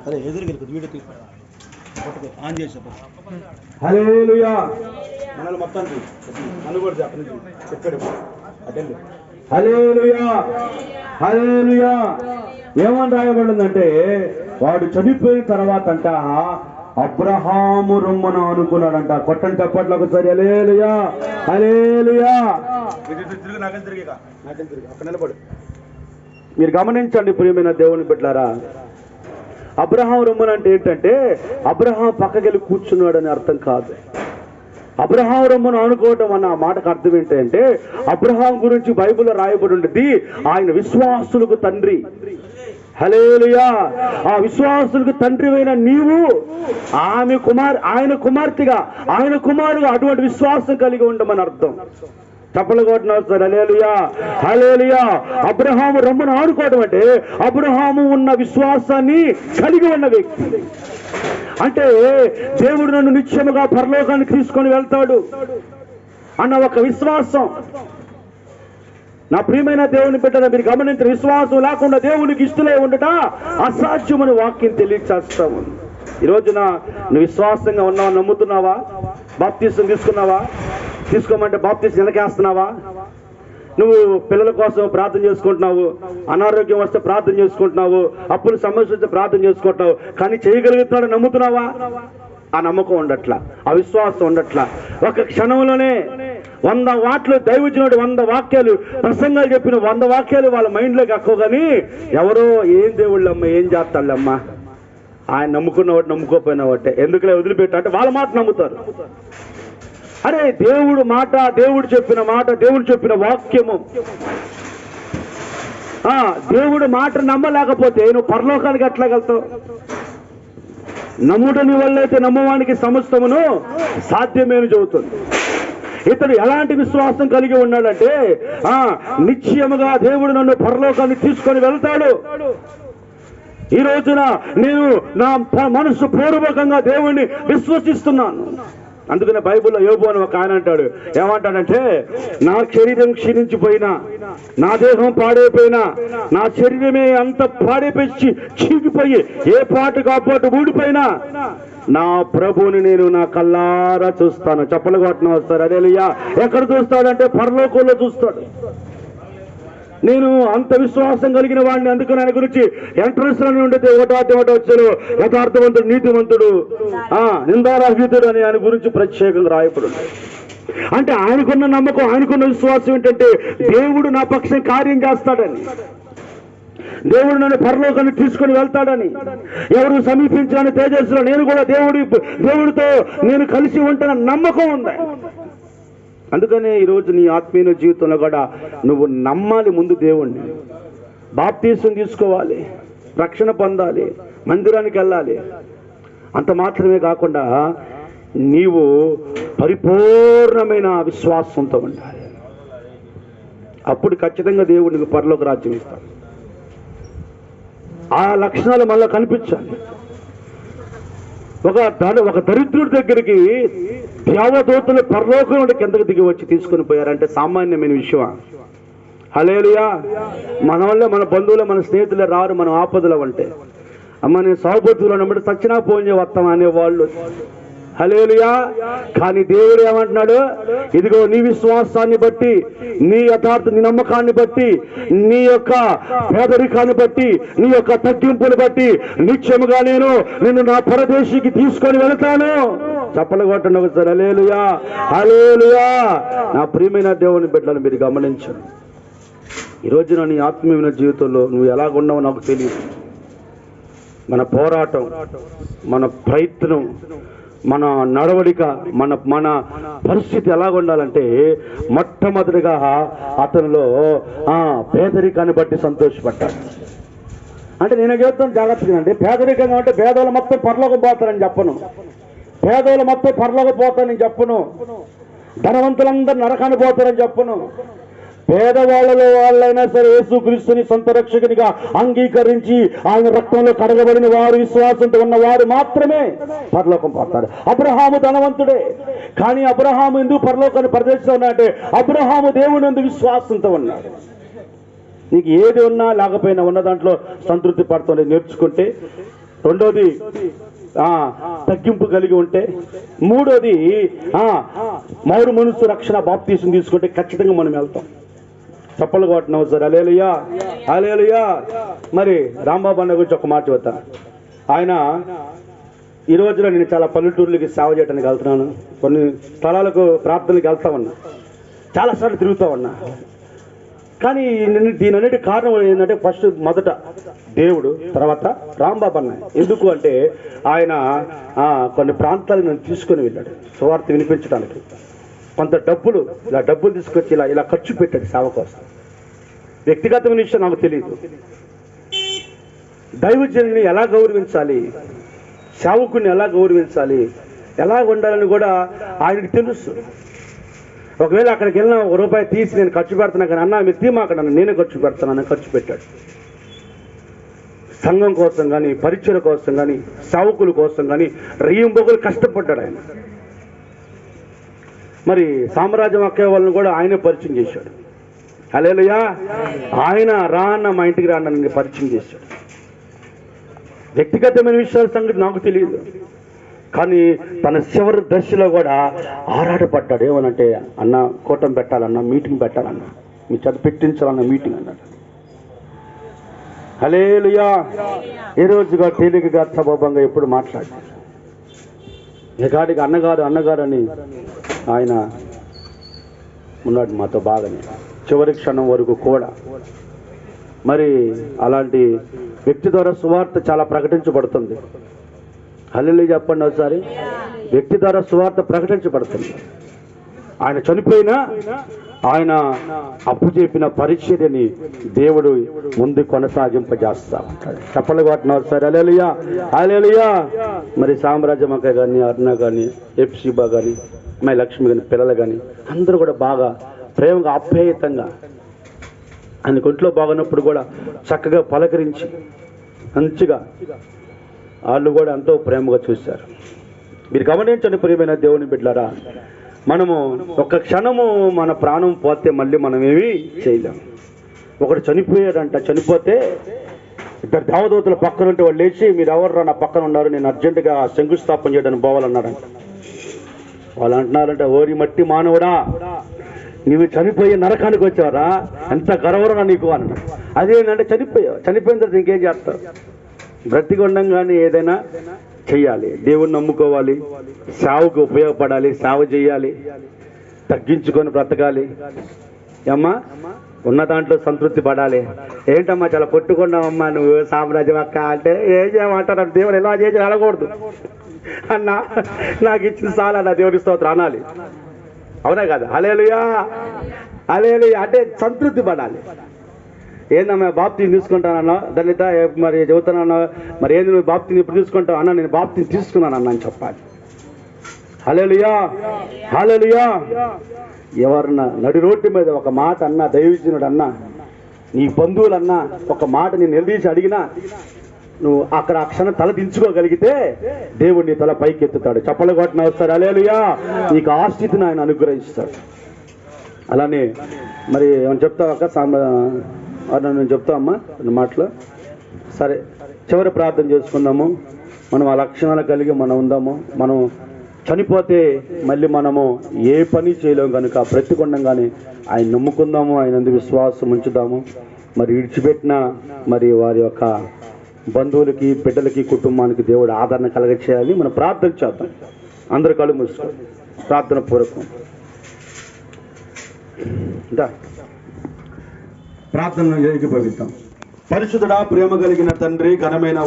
అదే ఎదురుకి వీడియో తీసి ఆన్ చేసి హల్లెలూయా. మనల్ని మొత్తం నన్ను కూడా చెప్పాడు అదే. హల్లెలూయా హల్లెలూయా. ఏమని రాయబడిందంటే వాడు చనిపోయిన తర్వాత అంట అబ్రహాము రొమ్మున అనుకున్నాడంట. కొట్టండి చప్పట్లు ఒకసారి. హల్లెలూయా హల్లెలూయా. తిరిగి నాకేం తిరిగి అక్కడ నిలబడు. మీరు గమనించండి ప్రియమైన దేవుని బిడ్డలారా, అబ్రహాం రొమ్మున అంటే ఏంటంటే అబ్రహాం పక్కకెళ్ళి కూర్చున్నాడు అని అర్థం కాదు. అబ్రహాం రొమ్మును అనుకోవటం అన్న మాటకు అర్థం ఏంటంటే అబ్రహాం గురించి బైబిల్లో రాయబడి ఉండేది ఆయన విశ్వాసులకు తండ్రి. హల్లెలూయా. ఆ విశ్వాసులకు తండ్రివైన నీవు ఆయన కుమార్తెగా ఆయన కుమారుగా అటువంటి విశ్వాసం కలిగి ఉండమని అర్థం. చప్పలు కొట్టినారు సార్. హల్లెలూయా హల్లెలూయా. అబ్రహాము రొమ్మును ఆడుకోవడం అంటే అబ్రహాము ఉన్న విశ్వాసాన్ని కలిగి ఉన్న వ్యక్తి. అంటే దేవుడు నన్ను నిత్యముగా పరలోకానికి తీసుకొని వెళ్తాడు అన్న ఒక విశ్వాసం. నా ప్రియమైన దేవుని బిడ్డలు మీరు గమనించిన విశ్వాసం లేకుండా దేవునికి ఇష్టలే ఉండట అసాధ్యమని వాక్యం తెలియచేస్తాము. ఈ రోజున నువ్వు విశ్వాసంగా ఉన్నావా? నమ్ముతున్నావా? బాప్తిసం తీసుకున్నావా? తీసుకోమంటే బాప్తిసం వెనకేస్తున్నావా? నువ్వు పిల్లల కోసం ప్రార్థన చేసుకుంటున్నావు, అనారోగ్యం వస్తే ప్రార్థన చేసుకుంటున్నావు, అప్పులు సమస్య వస్తే ప్రార్థన చేసుకుంటున్నావు, కానీ చేయగలుగుతున్నాడు నమ్ముతున్నావా? ఆ నమ్మకం ఉండట్లా, ఆ విశ్వాసం ఉండట్లా. ఒక క్షణంలోనే 100 వాట్లు దైవజనుడు 100 వాక్యాలు ప్రసంగాలు చెప్పిన 100 వాక్యాలు వాళ్ళ మైండ్లోకి ఎక్కువ. కానీ ఎవరో ఏం దేవుళ్ళమ్మ ఏం చేస్తాళ్ళమ్మా, ఆయన నమ్ముకున్న వాటి నమ్ముకోపోయిన వాటే ఎందుకులే వదిలిపెట్టా అంటే వాళ్ళ మాట నమ్ముతారు. అరే దేవుడు మాట, దేవుడు చెప్పిన మాట, దేవుడు చెప్పిన వాక్యము, దేవుడు మాట నమ్మలేకపోతే నువ్వు పరలోకానికి ఎట్లాగలుగుతావు? నమ్ముటని వల్లైతే నమ్మవానికి సమస్తమును సాధ్యమేని చెబుతుంది. ఇతడు ఎలాంటి విశ్వాసం కలిగి ఉన్నాడంటే నిశ్చయముగా దేవుడు నన్ను పరలోకాన్ని తీసుకొని వెళ్తాడు. ఈ రోజున నేను నా మనసు పూర్వకంగా దేవుణ్ణి విశ్వసిస్తున్నాను. అందుకనే బైబిల్లో యోబు అని ఒక ఆయన అంటాడు, ఏమంటాడంటే నా శరీరం క్షీణించిపోయినా, నా దేహం పాడైపోయినా, నా శరీరమే అంత పాడైపోయి చీకిపోయి ఏ పాటు కాపాటు ఊడిపోయినా నా ప్రభువుని నేను నా కల్లారా చూస్తాను. చప్పలు కొట్టడం వస్తారు. హల్లెలూయా. ఎక్కడ చూస్తాడంటే పరలోకంలో చూస్తాడు. నేను అంత విశ్వాసం కలిగిన వాడిని. అందుకని ఆయన గురించి ఎంట్రన్స్ లోనే ఉండేది ఒకటో వచ్చారు యథార్థవంతుడు, నీతివంతుడు, నిందారహితుడు అని ఆయన గురించి ప్రత్యేకంగా రాయబడు. అంటే ఆయనకున్న నమ్మకం, ఆయనకున్న విశ్వాసం ఏంటంటే దేవుడు నా పక్షం కార్యం చేస్తాడని, దేవుడు నన్ను పరలోకాన్ని తీసుకొని వెళ్తాడని, ఎవరు సమీపించాలని తేజస్సులో నేను కూడా దేవుడితో నేను కలిసి ఉంటానని నమ్మకం ఉంది. అందుకనే ఈరోజు నీ ఆత్మీయ జీవితంలో కూడా నువ్వు నమ్మాలి ముందు దేవుణ్ణి. బాప్తీసం తీసుకోవాలి, రక్షణ పొందాలి, మందిరానికి వెళ్ళాలి. అంత మాత్రమే కాకుండా నీవు పరిపూర్ణమైన విశ్వాసంతో ఉండాలి. అప్పుడు ఖచ్చితంగా దేవుడు నీకు పరలోక రాజ్యం ఇస్తాడు. ఆ లక్షణాలు మళ్ళీ కనిపించాలి. ఒక దరిద్రుడి దగ్గరికి దేవదూతలు పరలోకం నుండి కిందకు దిగి వచ్చి తీసుకుని పోయారంటే సామాన్యమైన విషయం. హల్లెలూయా. మన వల్ల మన బంధువులు మన స్నేహితులే రారు మనం ఆపదలు అంటే. అమ్మ నేను సాగుబోతులు అన్నప్పుడు సచ్చినా పోయి వస్తాం అనేవాళ్ళు. హల్లెలూయా. కానీ దేవుడు ఏమంటున్నాడు, ఇదిగో నీ విశ్వాసాన్ని బట్టి, నీ నీ నమ్మకాన్ని బట్టి, నీ యొక్క పేదరికాన్ని బట్టి, నీ యొక్క తగ్గింపుని బట్టి నిత్యముగా నిన్ను నా పరదేశికి తీసుకొని వెళ్తాను. చప్పలు కొట్టండి ఒకసారి. హల్లెలూయా హల్లెలూయా. నా ప్రియమైన దేవుని బిడ్డలను మీరు గమనించండి. ఈరోజు నీ ఆత్మీయమైన జీవితంలో నువ్వు ఎలాగున్నావో నాకు తెలియదు. మన పోరాటం, మన ప్రయత్నం, మన నడవడిక, మన పరిస్థితి ఎలాగ ఉండాలంటే మొట్టమొదటిగా అతనిలో పేదరికాన్ని బట్టి సంతోషపడ్డాడు. అంటే నేను చెప్తాను జాగ్రత్తగా అండి. పేదరికంగా అంటే పేదవాళ్ళు మొత్తం పరలోకి పోతారని చెప్పను, పేదవాళ్ళు మొత్తం పరలోకి పోతారని చెప్పను, ధనవంతులందరూ నరకాన్ని పోతారని చెప్పను. పేదవాళ్ళలో వాళ్ళైనా సరే యేసుక్రీస్తుని సొంత రక్షకునిగా అంగీకరించి ఆయన రక్తంలో కడగబడిన వారు, విశ్వాసంతో ఉన్న వారు మాత్రమే పరలోకం పోతారు. అబ్రహాము ధనవంతుడే, కానీ అబ్రహాము ఎందుకు పరలోకాన్ని ప్రదర్శిస్తూ ఉన్నాడంటే అబ్రహాము దేవుని ఎందుకు విశ్వాసంతో ఉన్నాడు. నీకు ఏది ఉన్నా లేకపోయినా ఉన్న దాంట్లో సంతృప్తి పడుతుంది నేర్చుకుంటే రెండోది తగ్గింపు కలిగి ఉంటే, మూడోది మారు మనసు రక్షణ బాప్తీసం తీసుకుంటే ఖచ్చితంగా మనం వెళ్తాం. చప్పలు కొట్టినావు సార్. హల్లెలూయా, హల్లెలూయా. మరి రాంబాబు అన్న గురించి ఒక మాట చెప్తాను. ఆయన ఈ రోజున నేను చాలా పల్లెటూర్లకి సేవ చేయడానికి వెళ్తున్నాను. కొన్ని స్థలాలకు ప్రార్థనలకు వెళ్తా ఉన్నా, చాలాసార్లు తిరుగుతూ ఉన్నా. కానీ దీని అన్నిటి కారణం ఏంటంటే ఫస్ట్ మొదట దేవుడు, తర్వాత రాంబాబు అన్న. ఎందుకు అంటే ఆయన కొన్ని ప్రాంతాలకు నన్ను తీసుకొని వెళ్ళాడు సువార్త వినిపించడానికి. కొంత డబ్బులు తీసుకొచ్చి ఇలా ఖర్చు పెట్టాడు సేవ కోసం. వ్యక్తిగతమైన విషయం నాకు తెలియదు. దైవజనుని ఎలా గౌరవించాలి, సేవకుని ఎలా గౌరవించాలి, ఎలా ఉండాలని కూడా ఆయనకి తెలుసు. ఒకవేళ అక్కడికి వెళ్ళిన ₹1 తీసి నేను ఖర్చు పెడుతున్నా కానీ, అన్న మీరు తీమాకడన్నా నేనే ఖర్చు పెడతానని ఖర్చు పెట్టాడు. సంఘం కోసం కానీ, పరిచయం కోసం కానీ, సేవకుల కోసం కానీ రెయ్యింబొగులు కష్టపడ్డాడు ఆయన. మరి సామ్రాజ్యం అక్కే వాళ్ళని కూడా ఆయనే పరిచయం చేశాడు. హల్లెలూయా. ఆయన రాన్న మా ఇంటికి రాన్న నేను పరిచయం చేశాడు. వ్యక్తిగతమైన విషయాల సంగతి నాకు తెలియదు, కానీ తన చివరి దశలో కూడా ఆరాటపడ్డాడు. ఏమనంటే, అన్న కూటమి పెట్టాలన్నా, మీటింగ్ పెట్టాలన్నా, మీ చదువు పెట్టించాలన్న మీటింగ్ అన్నాడు. హల్లెలూయా. ఏ రోజుగా తేలికగా సబబంగా ఎప్పుడు మాట్లాడాడు. ఎగాడికి అన్నగారు అని ఆయన ఉన్నాడు మాతో బాగానే చివరి క్షణం వరకు కూడా. మరి అలాంటి వ్యక్తి ద్వారా సువార్త చాలా ప్రకటించబడుతుంది. హల్లెలూయా చెప్పండి ఒకసారి. వ్యక్తి ద్వారా సువార్త ప్రకటించబడుతుంది. ఆయన చనిపోయినా ఆయన అప్పు చెప్పిన పరిచర్యని దేవుడు ముందు కొనసాగింపజేస్తా ఉంటాడు. చప్పలు కొట్టినారు సార్. హల్లెలూయా, హల్లెలూయా. మరి సామ్రాజ్యం అక్క కానీ, అరుణ కానీ, ఎఫ్సిబా కానీ, మై లక్ష్మి కానీ, పిల్లలు కానీ అందరూ కూడా బాగా ప్రేమగా ఆప్యాయతంగా ఆయన కొంట్లో బాగున్నప్పుడు కూడా చక్కగా పలకరించి మంచిగా వాళ్ళు కూడా ఎంతో ప్రేమగా చూశారు. మీరు గమనించండి ప్రియమైన దేవుని బిడ్డలారా, మనము ఒక్క క్షణము మన ప్రాణం పోతే మళ్ళీ మనం ఏమీ చేయలేము. ఒకడు చనిపోయాడంట. చనిపోతే ఇద్దరు దేవదూతలు పక్కన ఉంటే వాళ్ళు లేచి, మీరు ఎవర్రా నా పక్కన ఉన్నారు, నేను అర్జెంటుగా శంకుస్థాపన చేయడానికి పోవాలన్నాడంట. వాళ్ళు అంటున్నారంటే, ఓరి మట్టి మానవుడా, నీవు చనిపోయి నరకానికి వచ్చావరా, ఎంత గర్వరా నీకు అన్నాడు. అదేంటంటే చనిపోయిన తర్వాత ఇంకేం చేస్తావు? బ్రతికి ఉండంగానే ఏదైనా చెయ్యాలి, దేవుణ్ణి నమ్ముకోవాలి, సేవకు ఉపయోగపడాలి, సేవ చేయాలి, తగ్గించుకొని బ్రతకాలి. అమ్మా ఉన్న దాంట్లో సంతృప్తి పడాలి. ఏంటమ్మా చాలా కొట్టుకున్నావమ్మా నువ్వు సామ్రాజ్యం అక్క అంటే, ఏం చేయమంటారు? దేవుడు ఎలా చేసి అడగకూడదు అన్నా, నాకు ఇచ్చిన చాలా నా దేవుడి స్తోత్రం అనాలి. అవునా కదా? హల్లెలూయా, హల్లెలూయా. అంటే సంతృప్తి పడాలి. ఏందమ్మా బాప్తిని తీసుకుంటానన్నా, దళిత మరి చెబుతానన్నా, మరి ఏంది నువ్వు బాప్తిని ఎప్పుడు తీసుకుంటావు అన్న? నేను బాప్తిని తీసుకున్నాను అన్న అని చెప్పాలి. హల్లెలూయా, హల్లెలూయా. ఎవరన్నా నడి రోడ్డు మీద ఒక మాట అన్నా, దైవజనుడు అన్నా, నీ బంధువులన్నా ఒక మాట నేను నిలదీసి అడిగినా, నువ్వు అక్కడ ఆ క్షణం తల దించుకోగలిగితే దేవుడు నీ తల పైకి ఎత్తుతాడు. చప్పలు కొట్టిన వస్తారు. హల్లెలూయా. నీకు ఆ స్థితిని ఆయన అనుగ్రహిస్తాడు. అలానే మరి ఏమని చెప్తావు అక్క? నేను చెప్తామమ్మా రెండు మాటలు. సరే, చివరి ప్రార్థన చేసుకుందాము. మనం ఆ లక్షణాలు కలిగి మనం ఉందాము. మనం చనిపోతే మళ్ళీ మనము ఏ పని చేయలేము కనుక బ్రతికుండంగానే ఆయన నమ్ముకుందాము, ఆయన అందు విశ్వాసం ఉంచుదాము. మరి విడిచిపెట్టిన మరి వారి యొక్క బంధువులకి, బిడ్డలకి, కుటుంబానికి దేవుడు ఆదరణ కలగచేయాలి. మనం ప్రార్థన చేద్దాం. అందరు కళ్ళు మూసుకో, ప్రార్థన పూర్వకం ప్రార్థన ఏకీభవిద్దాం. పరిశుద్ధుడా, ప్రేమ కలిగిన తండ్రి, ఘనమైన